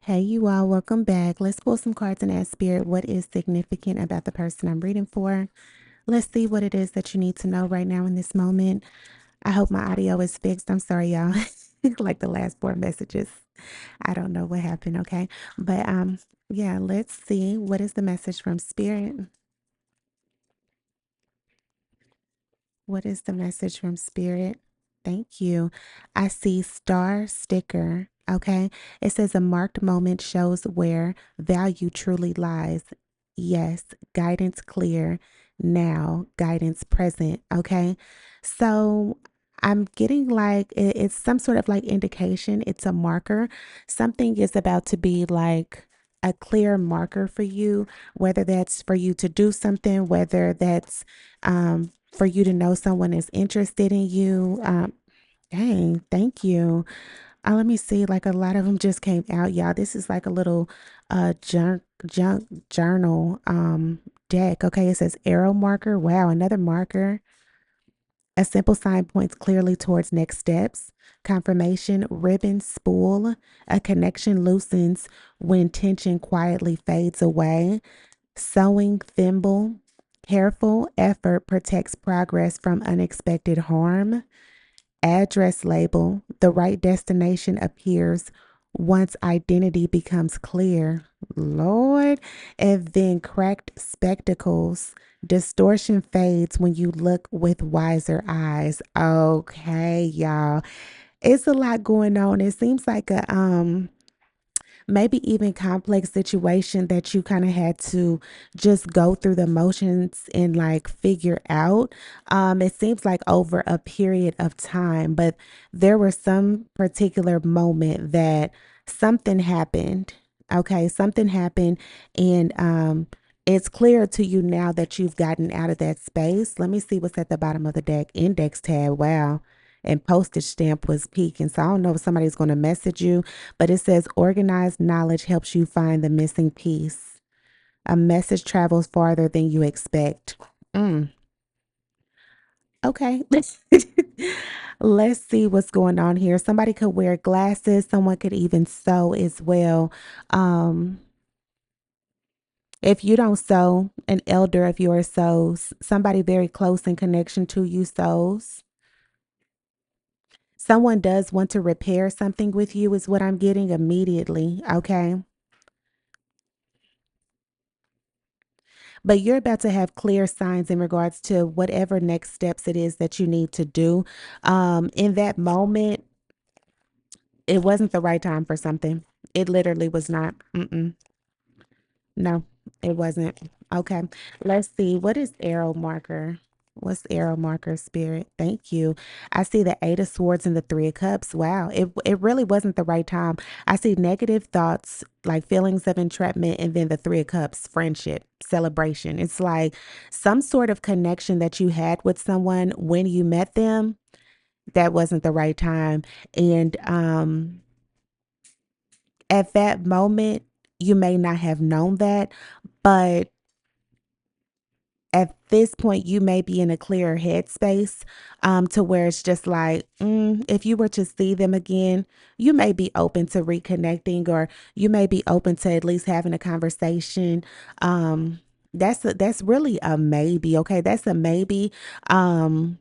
Hey, you all, welcome back. Let's pull some cards and ask Spirit what is significant about the person I'm reading for. Let's see what it is that you need to know right now in this moment. I hope my audio is fixed. I'm sorry, y'all. Like the last four messages. I don't know what happened, okay? But yeah, let's see what is the message from Spirit. What is the message from Spirit? Thank you. I see star sticker. Okay. It says a marked moment shows where value truly lies. Yes. Guidance clear. Now. Guidance present. Okay. So I'm getting like it's some sort of like indication. It's a marker. Something is about to be like a clear marker for you, whether that's for you to do something, whether that's for you to know someone is interested in you. Dang, thank you. Let me see. Like a lot of them just came out, y'all. This is like a little junk journal deck. Okay, it says arrow marker. Wow, another marker. A simple sign points clearly towards next steps. Confirmation, ribbon, spool. A connection loosens when tension quietly fades away. Sewing thimble. Careful effort protects progress from unexpected harm. Address label. The right destination appears once identity becomes clear. Lord. And then cracked spectacles. Distortion fades when you look with wiser eyes. Okay, y'all. It's a lot going on. It seems like a maybe even complex situation that you kind of had to just go through the motions and like figure out. It seems like over a period of time, but there was some particular moment that something happened. Okay, something happened, and it's clear to you now that you've gotten out of that space. Let me see what's at the bottom of the deck. Index tab. Wow. And postage stamp was peaking. So I don't know if somebody's going to message you, but it says organized knowledge helps you find the missing piece. A message travels farther than you expect. Mm, okay. Let's see what's going on here. Somebody could wear glasses. Someone could even sew as well. Um, if you don't sew, an elder of yours sews. Somebody very close in connection to you sews. Someone does want to repair something with you, is what I'm getting immediately. Okay. But you're about to have clear signs in regards to whatever next steps it is that you need to do. In that moment, it wasn't the right time for something. It literally was not. Mm-mm. No, it wasn't. Okay, let's see. What is arrow marker? What's arrow marker spirit? Thank you. I see the Eight of Swords and the Three of Cups. Wow, it really wasn't the right time. I see negative thoughts, like feelings of entrapment, and then the Three of Cups, friendship, celebration. It's like some sort of connection that you had with someone when you met them. That wasn't the right time, and at that moment, you may not have known that, but at this point you may be in a clearer headspace to where it's just like if you were to see them again, you may be open to reconnecting, or you may be open to at least having a conversation. That's really a maybe. Okay, that's a maybe. um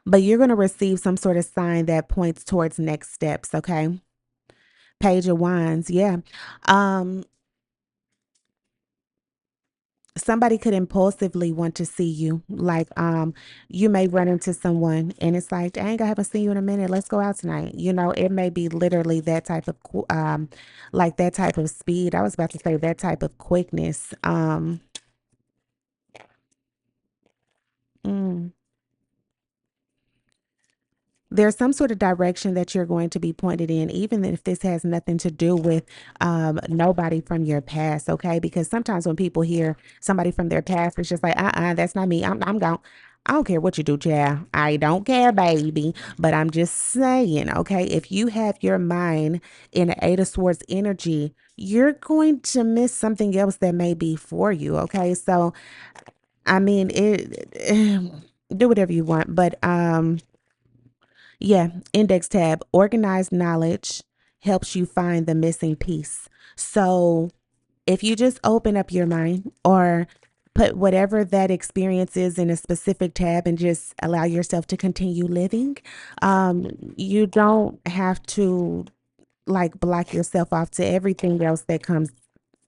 but you're going to receive some sort of sign that points towards next steps. Okay, Page of Wands. Yeah. um Somebody could impulsively want to see you. Like, you may run into someone and it's like, dang, I haven't seen you in a minute. Let's go out tonight. You know, it may be literally that type of, like that type of speed. I was about to say that type of quickness. Mm. There's some sort of direction that you're going to be pointed in, even if this has nothing to do with nobody from your past, okay? Because sometimes when people hear somebody from their past, it's just like, that's not me. I'm gone. I don't care what you do, child. I don't care, baby. But I'm just saying, okay, if you have your mind in an Eight of Swords energy, you're going to miss something else that may be for you, okay? So, I mean, do whatever you want, but yeah, index tab, organized knowledge. helps you find the missing piece. So if you just open up your mind or put whatever that experience is in a specific tab and just allow yourself to continue living, you don't have to like block yourself off to everything else that comes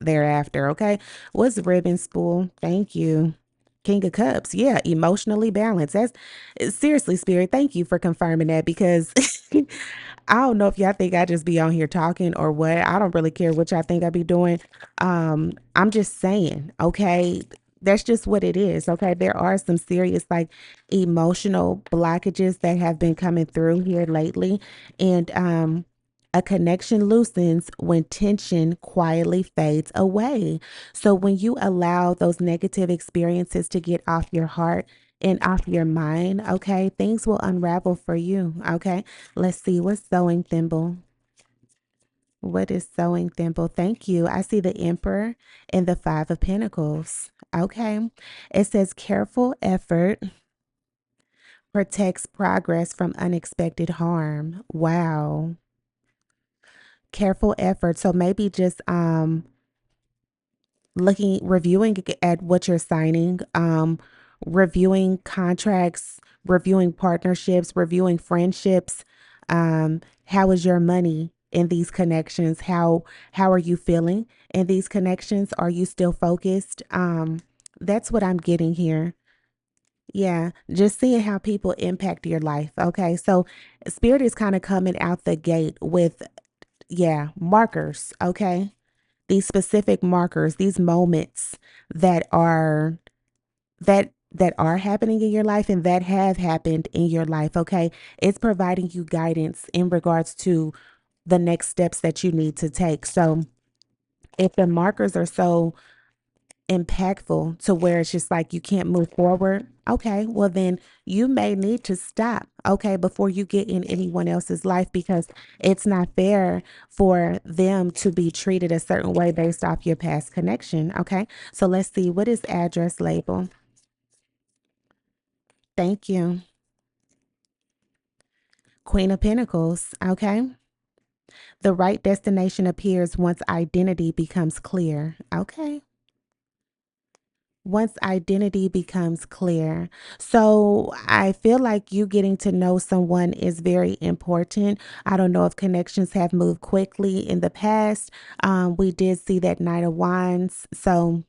thereafter. Okay. What's ribbon spool? Thank you. King of Cups. Yeah, emotionally balanced. That's seriously, Spirit. Thank you for confirming that because I don't know if y'all think I just be on here talking or what. I don't really care what y'all think I be doing. I'm just saying, okay, that's just what it is. Okay. There are some serious like emotional blockages that have been coming through here lately. And a connection loosens when tension quietly fades away. So when you allow those negative experiences to get off your heart and off your mind, okay, things will unravel for you. Okay. Let's see what's sewing thimble. What is sewing thimble? Thank you. I see the Emperor and the Five of Pentacles. Okay. It says careful effort protects progress from unexpected harm. Wow. Careful effort. So maybe just reviewing at what you're signing, reviewing contracts, reviewing partnerships, reviewing friendships. How is your money in these connections? How are you feeling in these connections? Are you still focused? That's what I'm getting here. Yeah, just seeing how people impact your life. Okay, so spirit is kind of coming out the gate with markers. Okay, these specific markers, these moments that are that are happening in your life and that have happened in your life, okay? It's providing you guidance in regards to the next steps that you need to take. So, if the markers are so impactful to where it's just like you can't move forward, okay, well then you may need to stop, okay, before you get in anyone else's life because it's not fair for them to be treated a certain way based off your past connection, okay? So let's see, what is address label? Thank you. Queen of Pentacles, okay? The right destination appears once identity becomes clear, okay? Once identity becomes clear. So I feel like you getting to know someone is very important. I don't know if connections have moved quickly in the past. We did see that Knight of Wands. So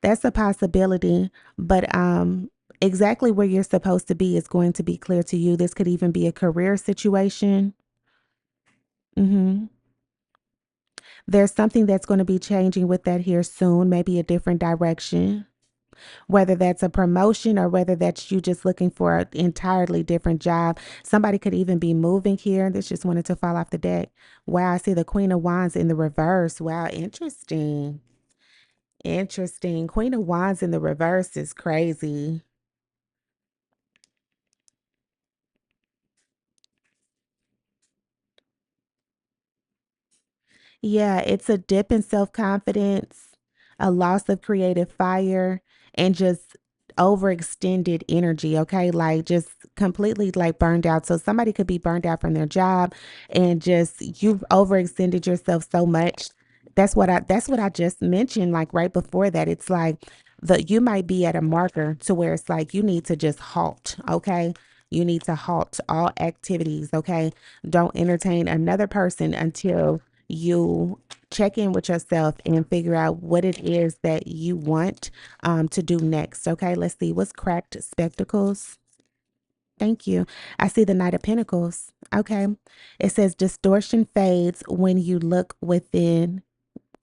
that's a possibility. But exactly where you're supposed to be is going to be clear to you. This could even be a career situation. hmm There's something that's going to be changing with that here soon, maybe a different direction, whether that's a promotion or whether that's you just looking for an entirely different job. Somebody could even be moving here. This just wanted to fall off the deck. Wow, I see the Queen of Wands in the reverse. Wow, interesting. Interesting. Queen of Wands in the reverse is crazy. Yeah, it's a dip in self confidence, a loss of creative fire, and just overextended energy. Okay. Like just completely like burned out. So somebody could be burned out from their job and just you've overextended yourself so much. That's what I just mentioned, like right before that. It's like you might be at a marker to where it's like you need to just halt. Okay. You need to halt all activities. Okay. Don't entertain another person until you check in with yourself and figure out what it is that you want to do next. Okay, let's see what's cracked spectacles. Thank you. I see the Knight of Pentacles. Okay, it says distortion fades when you look within.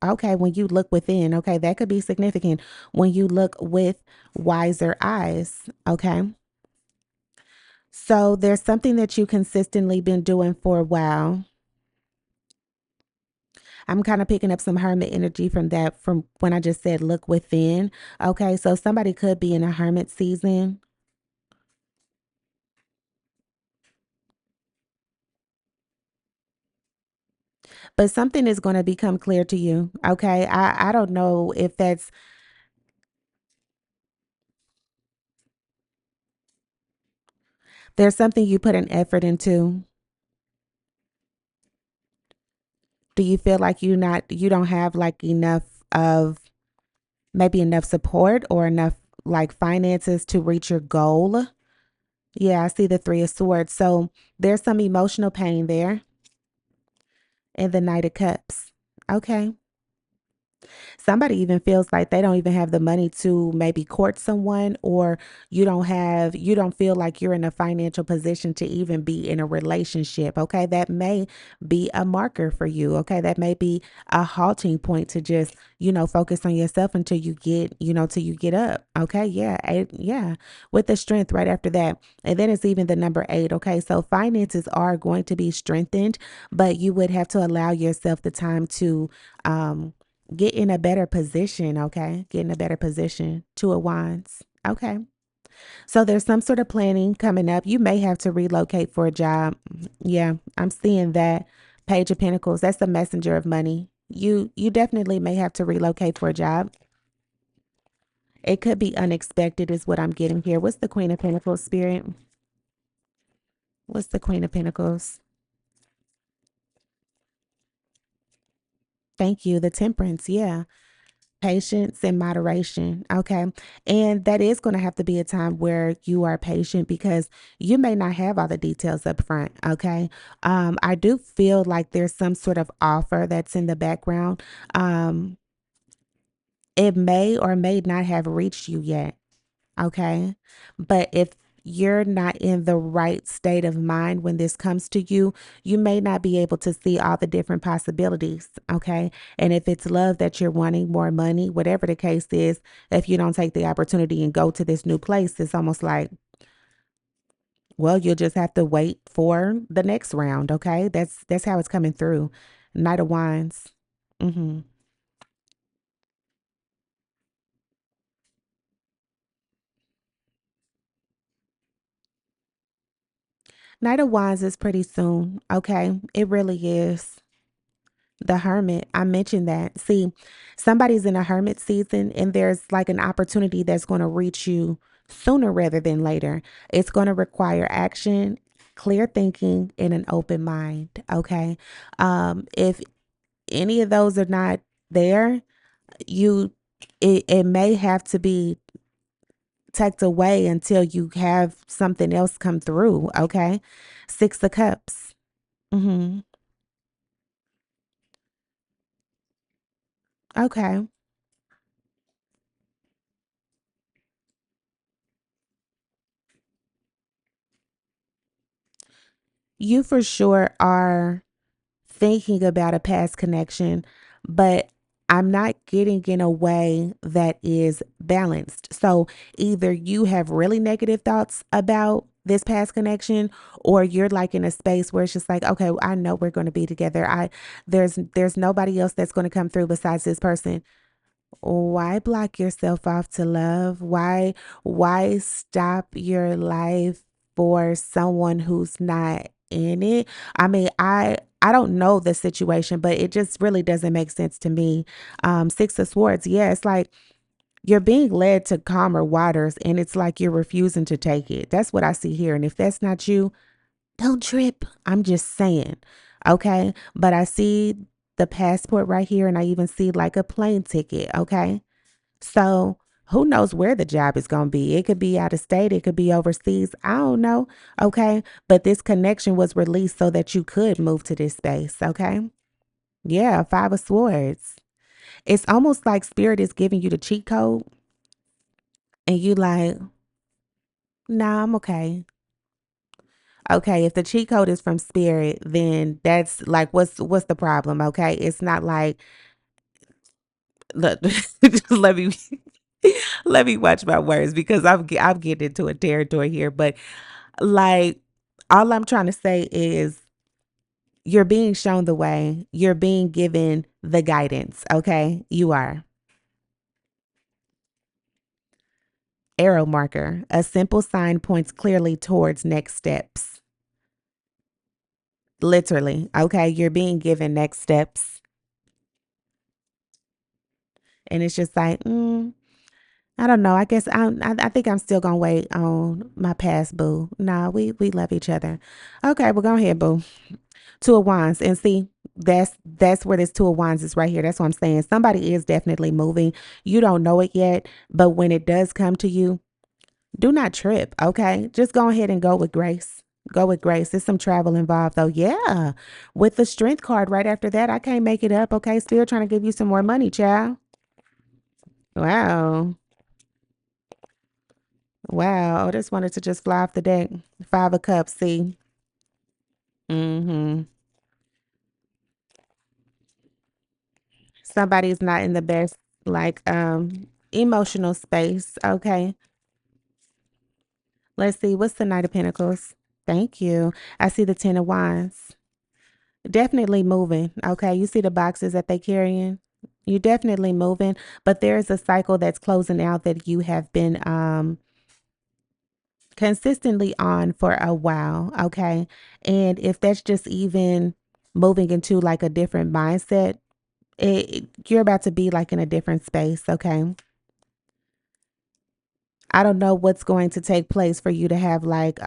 Okay, when you look within. Okay, that could be significant when you look with wiser eyes. Okay. So there's something that you consistently been doing for a while. I'm kind of picking up some hermit energy from that, from when I just said look within. Okay, so somebody could be in a hermit season, but something is going to become clear to you. Okay, I don't know if there's something you put an effort into. Do you feel like you don't have like enough of maybe enough support or enough like finances to reach your goal? Yeah, I see the 3 of swords. So there's some emotional pain there and the Knight of Cups. Okay. Somebody even feels like they don't even have the money to maybe court someone, or you don't feel like you're in a financial position to even be in a relationship. Okay, that may be a marker for you. Okay, that may be a halting point to just, focus on yourself until you get, till you get up. Okay, yeah, yeah, with the strength right after that. And then it's even the number 8. Okay, so finances are going to be strengthened, but you would have to allow yourself the time to um get in a better position, okay? Get in a better position. 2 of Wands. Okay. So there's some sort of planning coming up. You may have to relocate for a job. Yeah, I'm seeing that. Page of Pentacles. That's the messenger of money. You definitely may have to relocate for a job. It could be unexpected is what I'm getting here. What's the Queen of Pentacles, Spirit? What's the Queen of Pentacles? Thank you. The Temperance. Yeah. Patience and moderation. Okay. And that is going to have to be a time where you are patient because you may not have all the details up front. Okay. I do feel like there's some sort of offer that's in the background. It may or may not have reached you yet. Okay. But if you're not in the right state of mind when this comes to you, you may not be able to see all the different possibilities. Okay. And if it's love that you're wanting, more money, whatever the case is, if you don't take the opportunity and go to this new place, it's almost like, well, you'll just have to wait for the next round. Okay. That's how it's coming through. Knight of Wands. Mm-hmm. Knight of Wands is pretty soon. Okay. It really is. The hermit, I mentioned that. See, somebody's in a hermit season and there's like an opportunity that's going to reach you sooner rather than later. It's going to require action, clear thinking, and an open mind. Okay. If any of those are not there, you it may have to be tucked away until you have something else come through. Okay. 6 of Cups. Mm-hmm. Okay. You for sure are thinking about a past connection, but I'm not getting in a way that is balanced. So either you have really negative thoughts about this past connection, or you're like in a space where it's just like, okay, I know we're going to be together. There's nobody else that's going to come through besides this person. Why block yourself off to love? Why stop your life for someone who's not in it? I mean, I don't know the situation, but it just really doesn't make sense to me. 6 of Swords, yeah, it's like you're being led to calmer waters and it's like you're refusing to take it. That's what I see here. And if that's not you, don't trip. I'm just saying. Okay. But I see the passport right here and I even see like a plane ticket. Okay. So who knows where the job is going to be? It could be out of state, it could be overseas. I don't know. Okay. But this connection was released so that you could move to this space. Okay. Yeah. 5 of Swords. It's almost like spirit is giving you the cheat code and you like, nah, I'm okay. Okay, if the cheat code is from spirit, then that's like what's the problem? Okay. It's not like look, just let me let me watch my words because I'm getting into a territory here. But like, all I'm trying to say is you're being shown the way, you're being given the guidance. Okay. You are. Arrow marker. A simple sign points clearly towards next steps. Literally. Okay. You're being given next steps. And it's just like, I don't know. I guess I think I'm still gonna wait on my past boo. Nah, we love each other. Okay, well go ahead, boo. 2 of Wands, and see, That's where this Two of Wands is right here. That's what I'm saying. Somebody is definitely moving. You don't know it yet, but when it does come to you, do not trip, okay? Just go ahead and go with grace. Go with grace. There's some travel involved though. Yeah. With the strength card right after that, I can't make it up, okay? Still trying to give you some more money, child. Wow. Wow. I just wanted to just fly off the deck. Five of Cups, see? Mm-hmm. Somebody's not in the best, like, emotional space, okay? Let's see. What's the Knight of Pentacles? Thank you. I see the Ten of Wands. Definitely moving. Okay. You see the boxes that they carrying? You're definitely moving, but there's a cycle that's closing out that you have been consistently on for a while. Okay. And if that's just even moving into like a different mindset, you're about to be like in a different space. Okay. I don't know what's going to take place for you to have like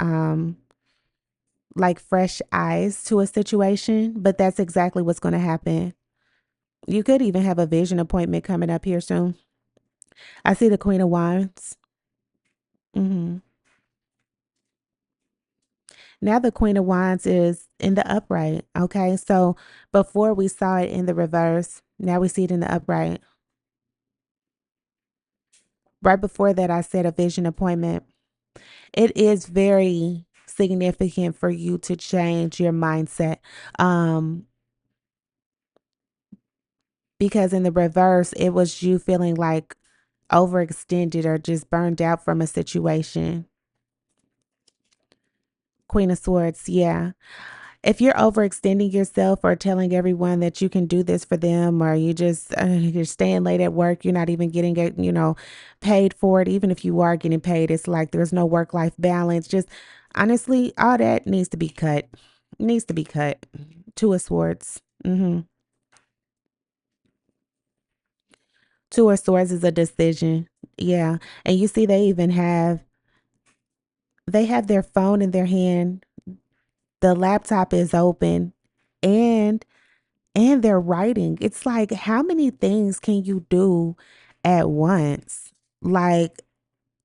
fresh eyes to a situation, but that's exactly what's going to happen. You could even have a vision appointment coming up here soon. I see the Queen of Wands. Hmm. Now the Queen of Wands is in the upright. Okay. So before we saw it in the reverse, now we see it in the upright. Right before that, I said a vision appointment. It is very significant for you to change your mindset. Um, because in the reverse, it was you feeling like overextended or just burned out from a situation. Queen of Swords, yeah. If you're overextending yourself or telling everyone that you can do this for them, or you're staying late at work, you're not even getting it, paid for it. Even if you are getting paid, it's like there's no work life balance. Just honestly, all that needs to be cut. Needs to be cut. Two of Swords. Mm-hmm. Two of Swords is a decision. Yeah, and you see, they have their phone in their hand. The laptop is open, and they're writing. It's like, how many things can you do at once? Like,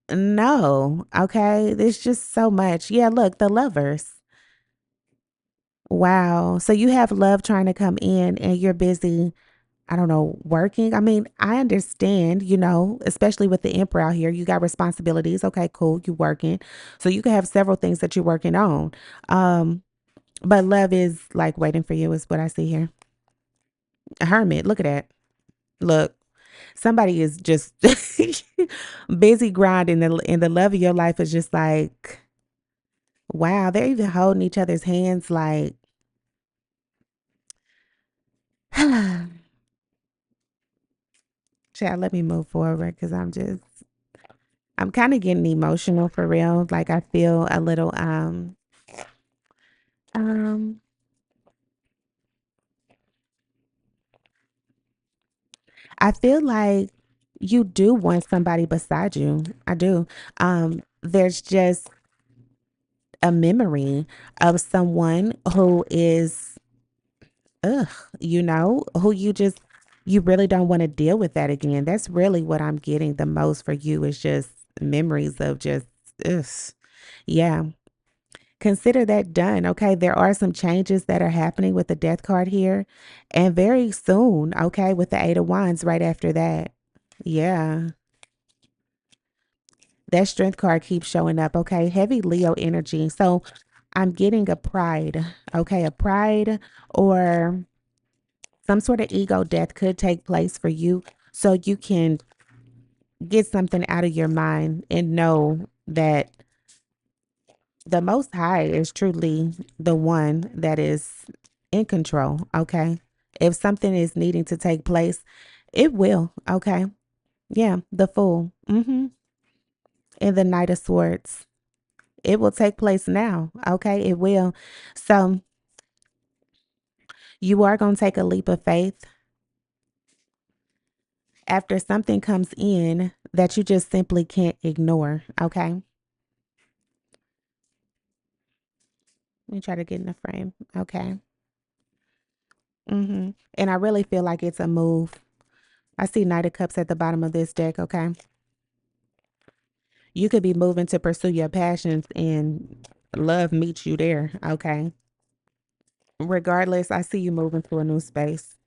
no, okay. There's just so much. Yeah, look, the Lovers. Wow. So you have love trying to come in and you're busy, I don't know, working. I mean, I understand, especially with the Emperor out here, you got responsibilities. Okay, cool. You working. So you can have several things that you're working on. Um, but love is like waiting for you is what I see here. A hermit. Look at that. Look, somebody is just busy grinding, and the love of your life is just like, wow, they're even holding each other's hands like, child, let me move forward because I'm kind of getting emotional for real. Like I feel a little, um, I feel like you do want somebody beside you. I do. There's just a memory of someone who is ugh, who you really don't want to deal with that again. That's really what I'm getting the most for you is just memories of just ugh. Yeah. Consider that done. Okay. There are some changes that are happening with the death card here. And very soon, okay, with the Eight of Wands right after that. Yeah. That strength card keeps showing up. Okay. Heavy Leo energy. So I'm getting a pride. Okay. A pride or some sort of ego death could take place for you so you can get something out of your mind and know that the most high is truly the one that is in control. Okay. If something is needing to take place, it will. Okay. Yeah. The Fool. Mm-hmm. And the Knight of Swords. It will take place now. Okay. It will. So you are going to take a leap of faith after something comes in that you just simply can't ignore. Okay. Let me try to get in the frame. Okay. And I really feel like it's a move. I see Knight of Cups at the bottom of this deck, okay? You could be moving to pursue your passions and love meets you there, okay? Regardless, I see you moving to a new space.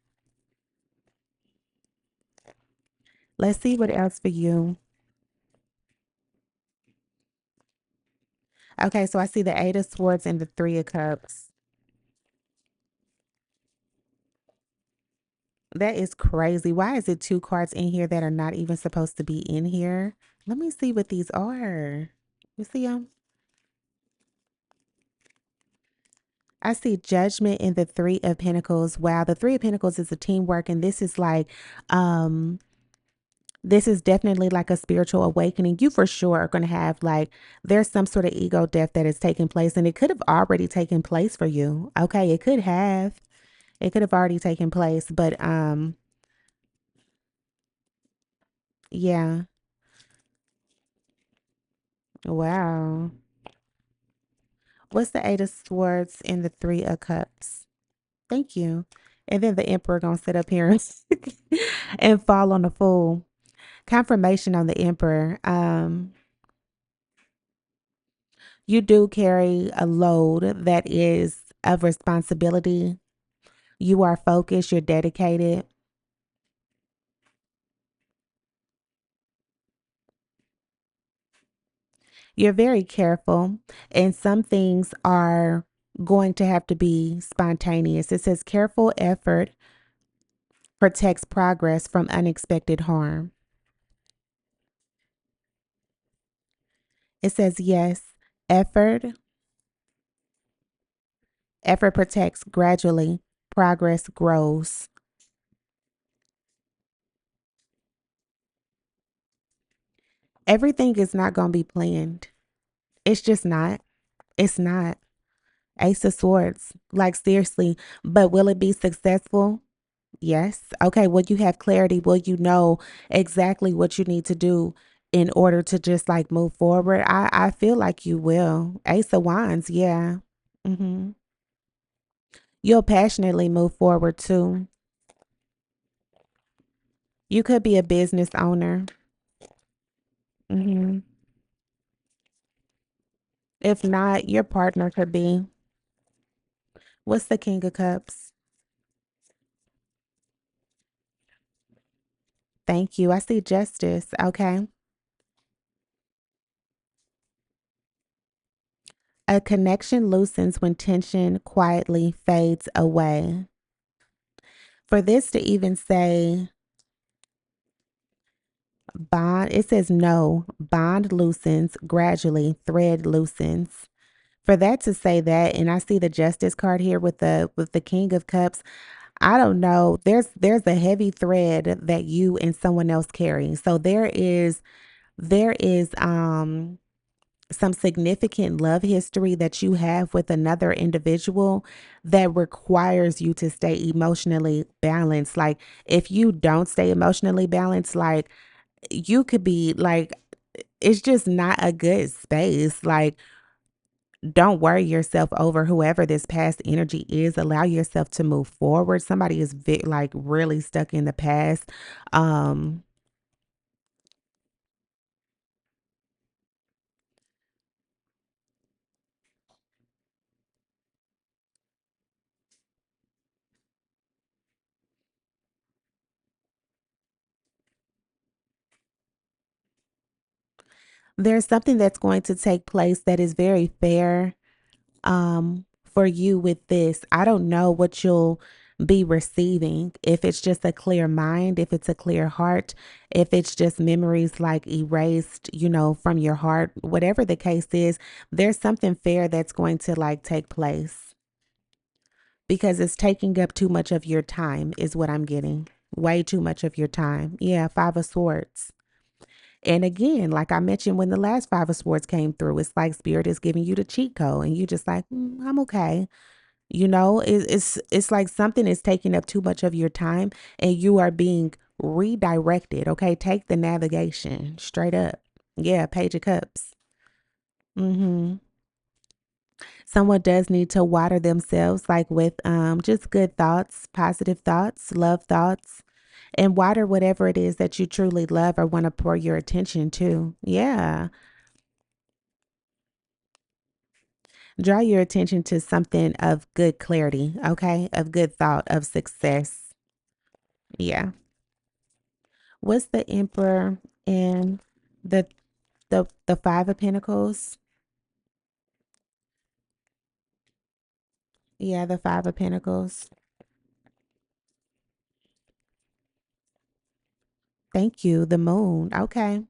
Let's see what else for you. Okay, so I see the Eight of Swords and the Three of Cups. That is crazy. Why is it two cards in here that are not even supposed to be in here? Let me see what these are. You see them? I see Judgment in the Three of Pentacles. Wow, the Three of Pentacles is a teamwork, and this is like, this is definitely like a spiritual awakening. You for sure are going to have like, there's some sort of ego death that is taking place, and it could have already taken place for you. Okay, it could have. It could have already taken place, but yeah. Wow. What's the Eight of Swords and the Three of Cups? Thank you. And then the Emperor gonna sit up here and fall on the Fool. Confirmation on the Emperor. You do carry a load that is of responsibility. You are focused, you're dedicated. You're very careful, and some things are going to have to be spontaneous. It says careful effort protects progress from unexpected harm. It says yes, effort effort protects gradually, progress grows. Everything is not going to be planned. It's just not. It's not. Ace of Swords. Like seriously, but will it be successful? Yes. Okay, will you have clarity? Will you know exactly what you need to do in order to just like move forward? I feel like you will. Ace of Wands, yeah. Mhm. You'll passionately move forward too. You could be a business owner. Mhm. If not, your partner could be. What's the King of Cups? Thank you. I see justice. Okay. A connection loosens when tension quietly fades away. For this to even say bond, it says no, bond loosens gradually, thread loosens. For that to say that, and I see the justice card here with the King of Cups. I don't know. There's a heavy thread that you and someone else carry. So there is some significant love history that you have with another individual that requires you to stay emotionally balanced. Like if you don't stay emotionally balanced, like you could be like it's just not a good space. Like don't worry yourself over whoever this past energy is. Allow yourself to move forward. Somebody is like really stuck in the past. Um there's something that's going to take place that is very fair for you with this. I don't know what you'll be receiving. If it's just a clear mind, if it's a clear heart, if it's just memories like erased, you know, from your heart, whatever the case is, there's something fair that's going to like take place because it's taking up too much of your time is what I'm getting. Way too much of your time. Yeah, Five of Swords. And again, like I mentioned when the last Five of Swords came through, it's like Spirit is giving you the cheat code and you just like, I'm okay. You know, it's like something is taking up too much of your time and you are being redirected. Okay, take the navigation straight up. Yeah, Page of Cups. Mm-hmm. Someone does need to water themselves, like with just good thoughts, positive thoughts, love thoughts, and water whatever it is that you truly love or want to pour your attention to. Yeah. Draw your attention to something of good clarity, okay? Of good thought, of success. Yeah. What's the emperor in the the 5 of pentacles? Yeah, the 5 of pentacles. Thank you. The moon. Okay.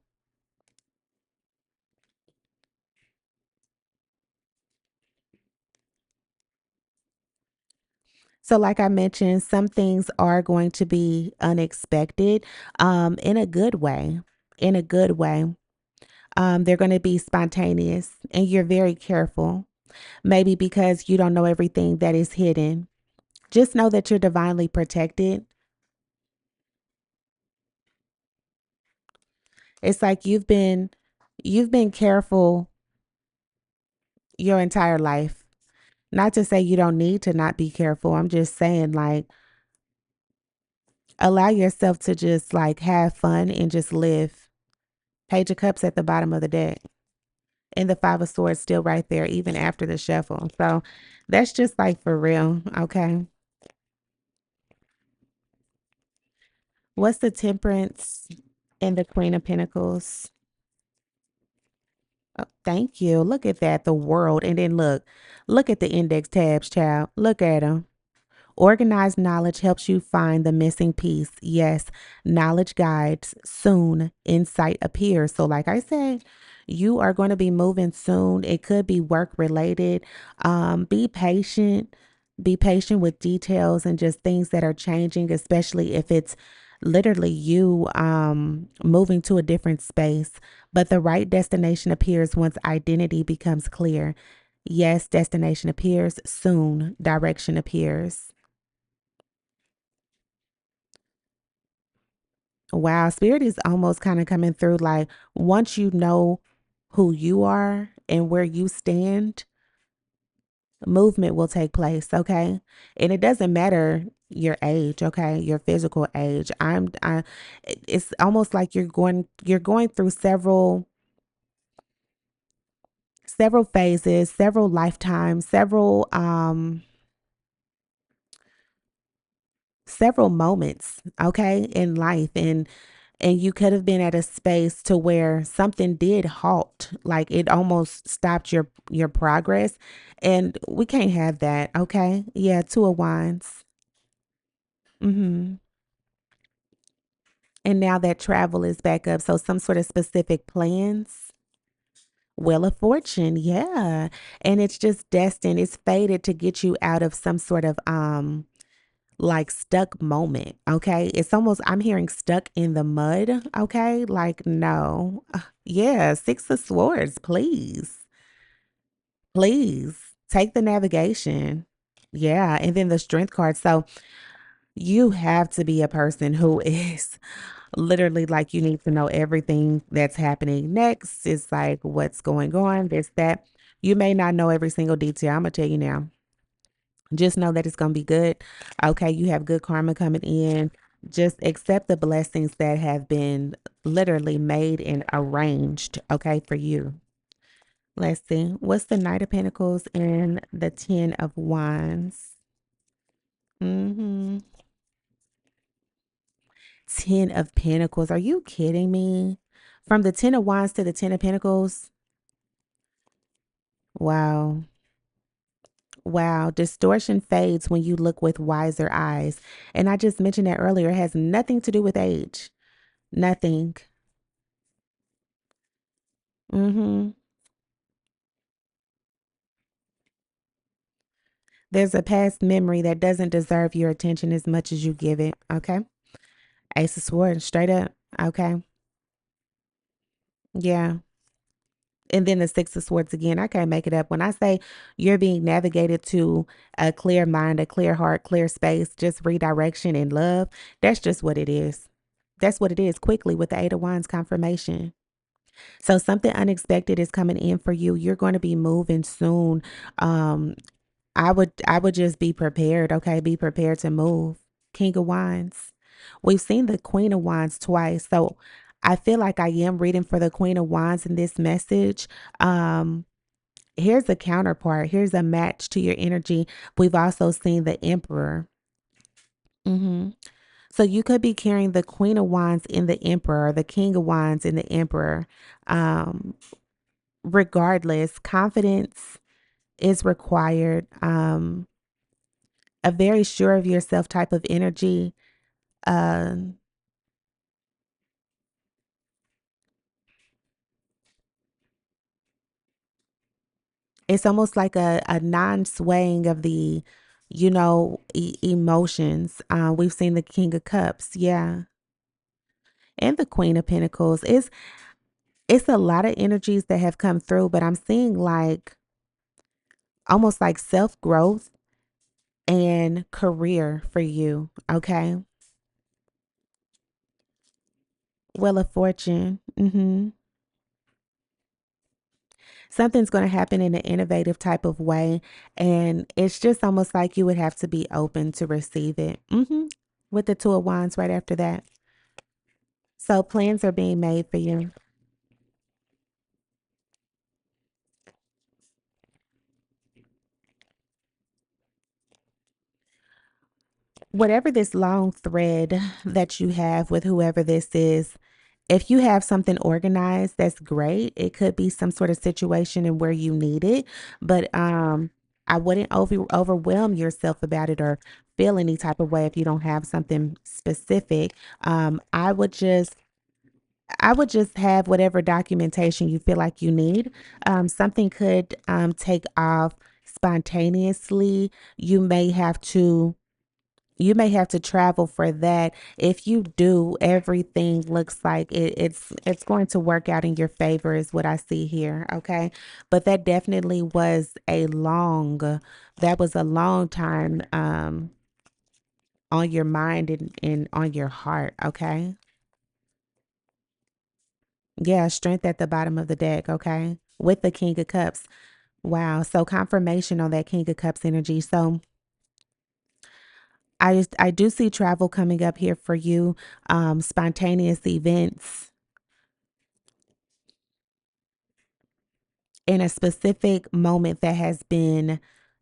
So, like I mentioned, some things are going to be unexpected, in a good way. In a good way. They're going to be spontaneous, and you're very careful. Maybe because you don't know everything that is hidden. Just know that you're divinely protected. It's like you've been careful your entire life. Not to say you don't need to not be careful. I'm just saying, like, allow yourself to just like have fun and just live. Page of Cups at the bottom of the deck. And the 5 of Swords still right there, even after the shuffle. So that's just like for real. Okay. What's the Temperance and the Queen of Pentacles? Oh, thank you. Look at that. The world. And then look at the index tabs, child. Look at them. Organized knowledge helps you find the missing piece. Yes, knowledge guides soon, insight appears. So, like I said, you are going to be moving soon. It could be work related. Be patient. Be patient with details and just things that are changing, especially if it's literally you moving to a different space. But the right destination appears once identity becomes clear. Yes, destination appears soon, direction appears. Wow, spirit is almost kind of coming through like once you know who you are and where you stand, movement will take place, okay? And it doesn't matter your age, okay? Your physical age. It's almost like you're going through several phases, several lifetimes, several moments, okay, in life, and you could have been at a space to where something did halt, like it almost stopped your progress, and we can't have that, okay? Yeah, 2 of wands. Mhm. And now that travel is back up, so some sort of specific plans. Wheel of Fortune, yeah, and it's just destined, it's fated to get you out of some sort of like stuck moment, okay? It's almost I'm hearing stuck in the mud, okay? Like no. Yeah, 6 of Swords, please. Please take the navigation. Yeah, and then the Strength card. So you have to be a person who is literally like you need to know everything that's happening next. It's like what's going on, this, that. You may not know every single detail. I'm gonna tell you now. Just know that it's going to be good. Okay, you have good karma coming in. Just accept the blessings that have been literally made and arranged, okay, for you. Let's see. What's the Knight of Pentacles and the 10 of Wands? Mm-hmm. 10 of Pentacles. Are you kidding me? From the 10 of Wands to the 10 of Pentacles? Wow. Wow, distortion fades when you look with wiser eyes. And I just mentioned that earlier, it has nothing to do with age. Nothing. Mhm. There's a past memory that doesn't deserve your attention as much as you give it, okay? Ace of Swords, straight up, okay? Yeah. And then the Six of Swords again. I can't make it up. When I say you're being navigated to a clear mind, a clear heart, clear space, just redirection and love, that's just what it is. That's what it is quickly with the Eight of Wands confirmation. So something unexpected is coming in for you. You're going to be moving soon. Um, I would just be prepared, okay? Be prepared to move. King of Wands. We've seen the Queen of Wands twice. So I feel like I am reading for the Queen of Wands in this message. Um, Here's a counterpart. Here's a match to your energy. We've also seen the Emperor. hmm So you could be carrying the Queen of Wands in the Emperor, the King of Wands in the Emperor. Um, Regardless, confidence is required. A very sure of yourself type of energy. Um, it's almost like a non-swaying of the, emotions. We've seen the King of Cups, yeah, and the Queen of Pentacles. It's a lot of energies that have come through, but I'm seeing like almost like self growth and career for you. Okay, Wheel of Fortune. Something's going to happen in an innovative type of way, and it's just almost like you would have to be open to receive it. With the Two of Wands right after that. So plans are being made for you. Whatever this long thread that you have with whoever this is, if you have something organized, that's great. It could be some sort of situation and where you need it, but I wouldn't overwhelm yourself about it or feel any type of way if you don't have something specific. I would just have whatever documentation you feel like you need. Something could take off spontaneously. You may have to you may have to travel for that. If you do, everything looks like it's going to work out in your favor is what I see here, okay? But that was a long time on your mind and on your heart, okay? Yeah, strength at the bottom of the deck, okay? With the King of Cups. Wow. So confirmation on that King of Cups energy. So I do see travel coming up here for you. Spontaneous events in a specific moment that has been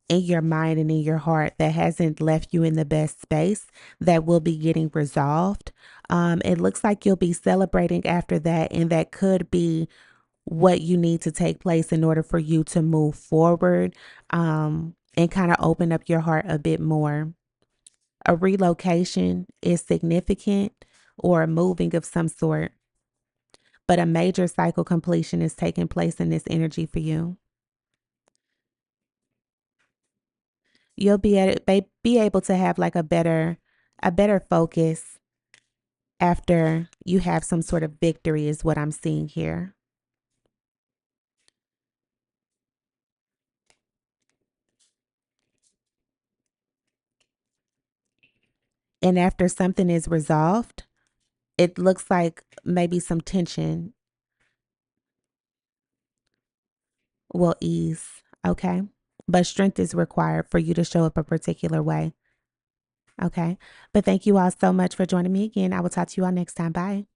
in your mind and in your heart that hasn't left you in the best space that will be getting resolved. It looks like you'll be celebrating after that, and that could be what you need to take place in order for you to move forward and kind of open up your heart a bit more. A relocation is significant or a moving of some sort, but a major cycle completion is taking place in this energy for you. You'll be able to have like a better focus after you have some sort of victory is what I'm seeing here. And after something is resolved, it looks like maybe some tension will ease, okay? But strength is required for you to show up a particular way, okay? But thank you all so much for joining me again. I will talk to you all next time. Bye.